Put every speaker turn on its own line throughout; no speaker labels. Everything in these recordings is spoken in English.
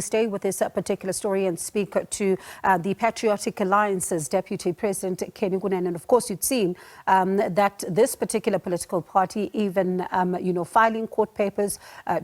we stay with this particular story and speak to the Patriotic Alliance's Deputy President, Kenny Kunene. And of course, you'd seen that this particular political party even, filing court papers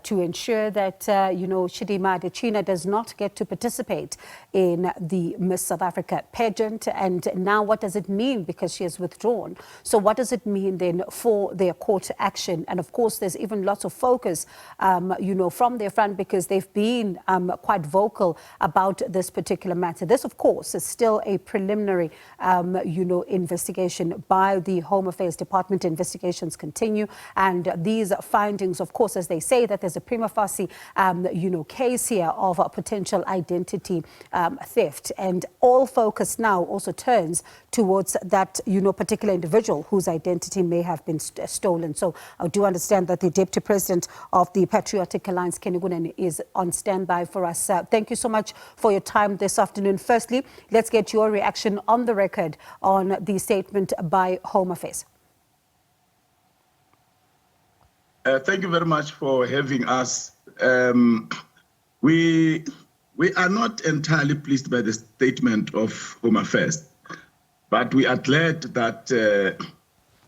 to ensure that, Chidimma Adetshina does not get to participate in the Miss South Africa pageant. And now what does it mean? Because she has withdrawn. So what does it mean then for their court action? And of course, there's even lots of focus, from their front, because they've been quite vocal about this particular matter. This, of course, is still a preliminary, investigation by the Home Affairs Department. Investigations continue, and these findings, of course, as they say, that there's a prima facie, case here of a potential identity theft, and all focus now also turns towards that, particular individual whose identity may have been stolen. So I do understand that the Deputy President of the Patriotic Alliance, Kenny Kunene, is on standby for us. Thank you so much for your time this afternoon. Firstly, let's get your reaction on the record on the statement by Home Affairs.
Thank you very much for having us. We are not entirely pleased by the statement of Home Affairs, but we are glad that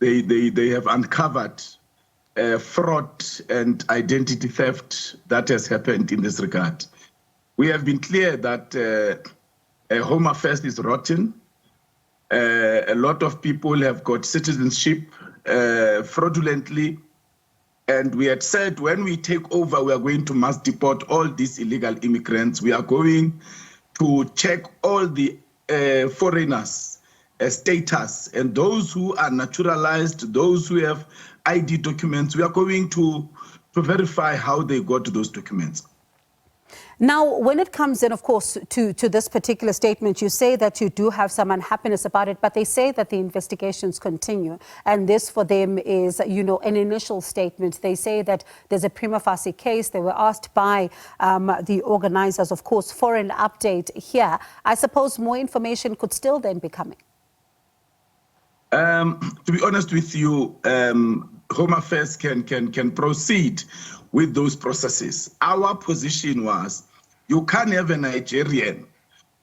they have uncovered fraud and identity theft that has happened in this regard. We have been clear that Home Affairs is rotten. A lot of people have got citizenship fraudulently. And we had said when we take over, we are going to mass deport all these illegal immigrants. We are going to check all the foreigners' status, and those who are naturalized, those who have ID documents, we are going to verify how they got those documents.
Now, when it comes in, of course, to this particular statement, you say that you do have some unhappiness about it, but they say that the investigations continue. And this for them is, an initial statement. They say that there's a prima facie case. They were asked by the organizers, of course, for an update here. I suppose more information could still then be coming.
To be honest with you, Home Affairs can proceed with those processes. Our position was, you can't have a Nigerian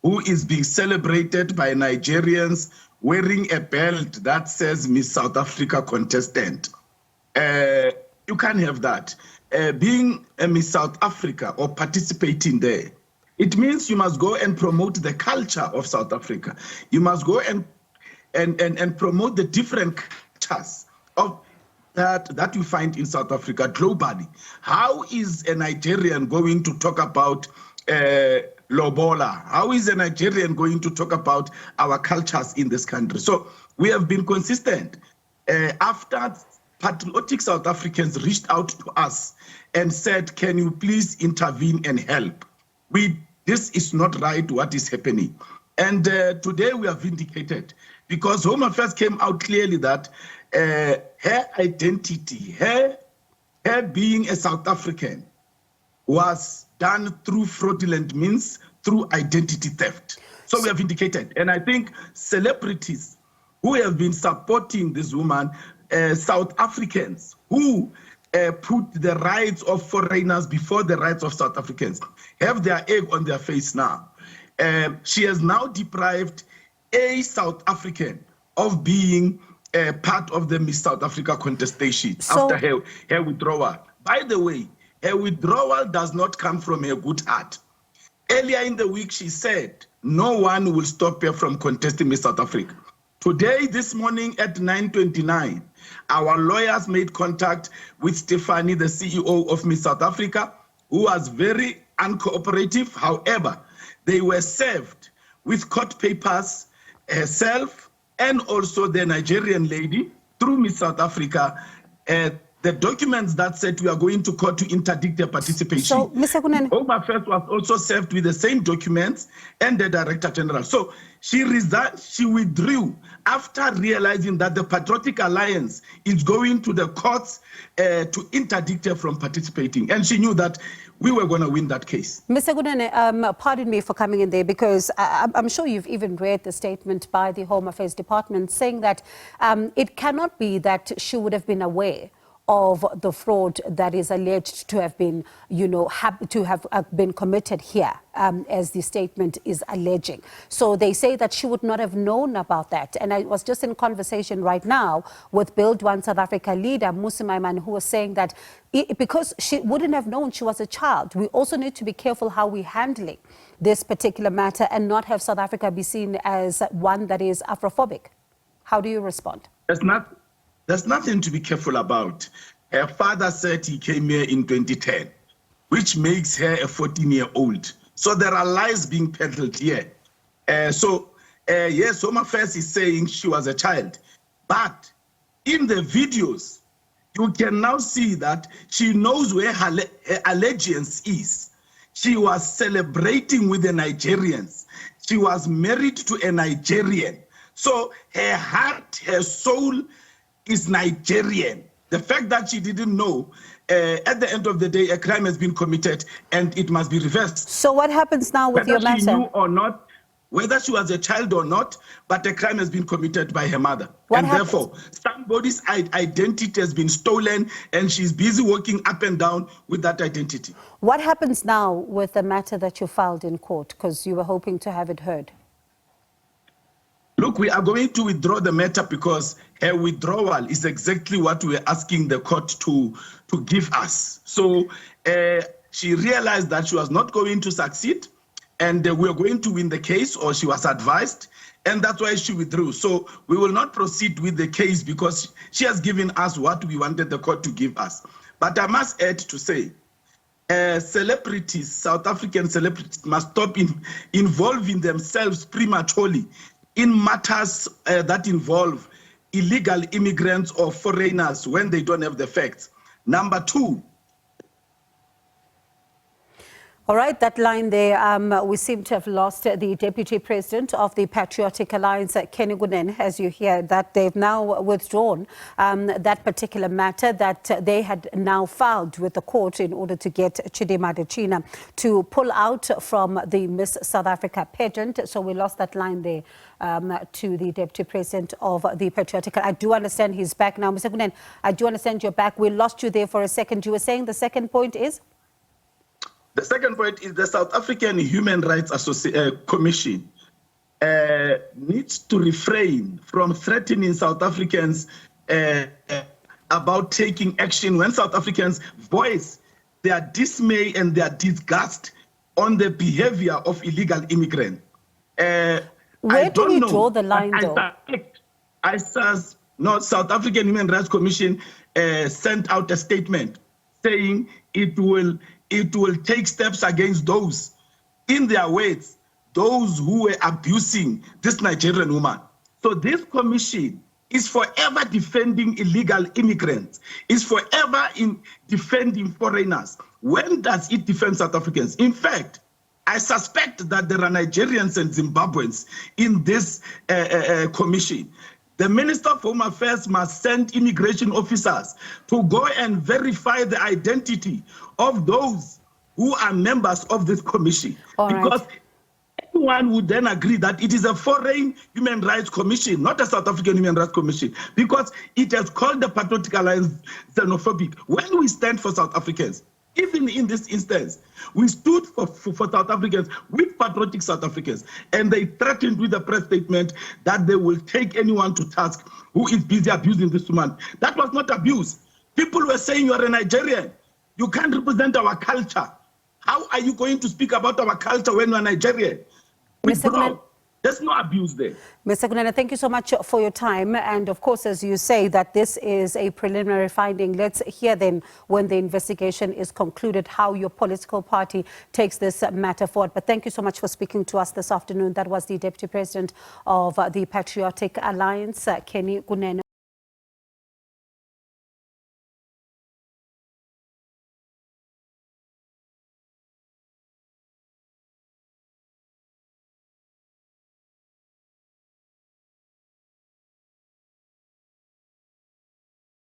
who is being celebrated by Nigerians wearing a belt that says Miss South Africa contestant. You can't have that. Being a Miss South Africa or participating there, it means you must go and promote the culture of South Africa. You must go and promote the different cultures of that you find in South Africa globally. How is a Nigerian going to talk about lobola? How is a Nigerian going to talk about our cultures in this country? So we have been consistent. After patriotic South Africans reached out to us and said, can you please intervene and help? This is not right, what is happening. And today we are vindicated, because Home Affairs came out clearly that her identity, her being a South African, was done through fraudulent means, through identity theft. So we have indicated. And I think celebrities who have been supporting this woman, South Africans who put the rights of foreigners before the rights of South Africans, have their egg on their face now. She has now deprived a South African of being part of the Miss South Africa contestation after her withdrawal. By the way, her withdrawal does not come from her good heart. Earlier in the week, she said, no one will stop her from contesting Miss South Africa. Today, this morning at 9:29, our lawyers made contact with Stephanie, the CEO of Miss South Africa, who was very uncooperative. However, they were served with court papers, herself and also the Nigerian lady through Miss South Africa, the documents that said we are going to court to interdict their participation.
So, Mr. Kunene,
Home Affairs was also served with the same documents and the Director General. So she resigned, she withdrew after realizing that the Patriotic Alliance is going to the courts to interdict her from participating. And she knew that we were going to win that case.
Mr. Kunene, pardon me for coming in there, because I'm sure you've even read the statement by the Home Affairs Department saying that it cannot be that she would have been aware of the fraud that is alleged to have been, been committed here, as the statement is alleging. So they say that she would not have known about that. And I was just in conversation right now with Build One South Africa leader, Musi Maiman, who was saying that because she wouldn't have known she was a child, we also need to be careful how we're handling this particular matter and not have South Africa be seen as one that is Afrophobic. How do you respond?
There's nothing to be careful about. Her father said he came here in 2010, which makes her a 14-year-old. So there are lies being peddled here. Yes, Home Affairs is saying she was a child. But in the videos, you can now see that she knows where her allegiance is. She was celebrating with the Nigerians. She was married to a Nigerian. So her heart, her soul is Nigerian. The fact that she didn't know, at the end of the day, a crime has been committed and it must be reversed.
So what happens now with your matter?
Whether she knew or not, whether she was a child or not, but a crime has been committed by her mother. Therefore, somebody's identity has been stolen and she's busy walking up and down with that identity.
What happens now with the matter that you filed in court, because you were hoping to have it heard?
Look, we are going to withdraw the matter because her withdrawal is exactly what we're asking the court to give us. So she realized that she was not going to succeed and we were going to win the case, or she was advised, and that's why she withdrew. So we will not proceed with the case because she has given us what we wanted the court to give us. But I must add to say, celebrities, South African celebrities, must stop involving themselves prematurely in matters that involve illegal immigrants or foreigners when they don't have the facts. Number two.
All right, that line there, we seem to have lost the Deputy President of the Patriotic Alliance, Kenny Kunene, as you hear that they've now withdrawn that particular matter that they had now filed with the court in order to get Chidimma Adetshina to pull out from the Miss South Africa pageant. So we lost that line there to the Deputy President of the Patriotic. I do understand he's back now. Mr. Kunene, I do understand you're back. We lost you there for a second. You were saying the second point is?
The second point is the South African Human Rights Commission needs to refrain from threatening South Africans about taking action when South Africans voice their dismay and their disgust on the behavior of illegal immigrants.
Where do we draw the line, though?
South African Human Rights Commission sent out a statement saying it will take steps against those, in their words, those who were abusing this Nigerian woman. So this commission is forever defending illegal immigrants, is forever in defending foreigners. When does it defend South Africans? In fact, I suspect that there are Nigerians and Zimbabweans in this commission. The Minister of Home Affairs must send immigration officers to go and verify the identity of those who are members of this commission. Because everyone would then agree that it is a foreign human rights commission, not a South African human rights commission, because it has called the Patriotic Alliance xenophobic. When we stand for South Africans, even in this instance, we stood for South Africans with patriotic South Africans, and they threatened with a press statement that they will take anyone to task who is busy abusing this woman. That was not abuse. People were saying, you are a Nigerian. You can't represent our culture. How are you going to speak about our culture when you are Nigerian? There's no abuse there.
Mr. Kunene, thank you so much for your time. And of course, as you say, that this is a preliminary finding. Let's hear then, when the investigation is concluded, how your political party takes this matter forward. But thank you so much for speaking to us this afternoon. That was the Deputy President of the Patriotic Alliance, Kenny Kunene.